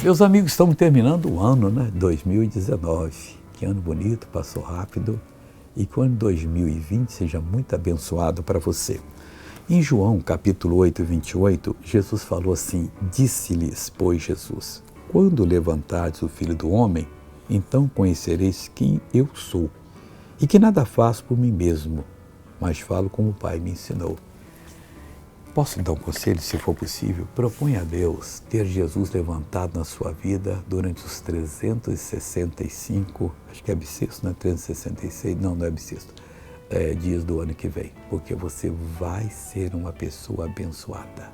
Meus amigos, estamos terminando o ano, né? 2019. Que ano bonito, passou rápido. E que o ano 2020 seja muito abençoado para você. Em João, capítulo 8, 28, Jesus falou assim: disse-lhes, pois Jesus, quando levantardes o Filho do Homem, então conhecereis quem eu sou, e que nada faço por mim mesmo, mas falo como o Pai me ensinou. Posso dar um conselho, se for possível? Proponha a Deus ter Jesus levantado na sua vida durante os 365, acho que é bissexto, né? 366, não é bissexto, dias do ano que vem, porque você vai ser uma pessoa abençoada.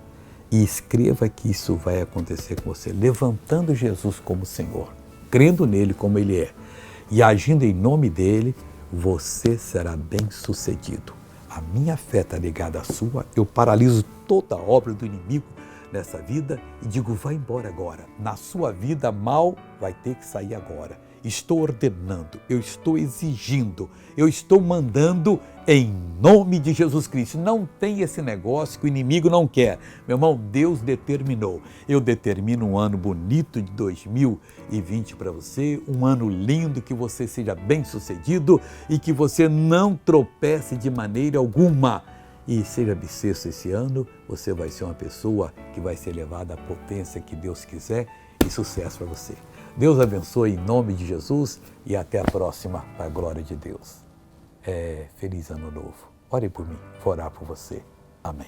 E escreva que isso vai acontecer com você, levantando Jesus como Senhor, crendo nele como Ele é, e agindo em nome dele, você será bem-sucedido. A minha fé está ligada à sua, eu paraliso toda a obra do inimigo nessa vida e digo, vai embora agora. Na sua vida, mal vai ter que sair agora. Estou ordenando, eu estou exigindo, eu estou mandando em nome de Jesus Cristo. Não tem esse negócio que o inimigo não quer. Meu irmão, Deus determinou. Eu determino um ano bonito de 2020 para você, um ano lindo, que você seja bem-sucedido e que você não tropece de maneira alguma. E seja bissexto esse ano, você vai ser uma pessoa que vai ser levada à potência que Deus quiser e sucesso para você. Deus abençoe em nome de Jesus e até a próxima, para a glória de Deus. Feliz ano novo. Ore por mim, vou orar por você. Amém.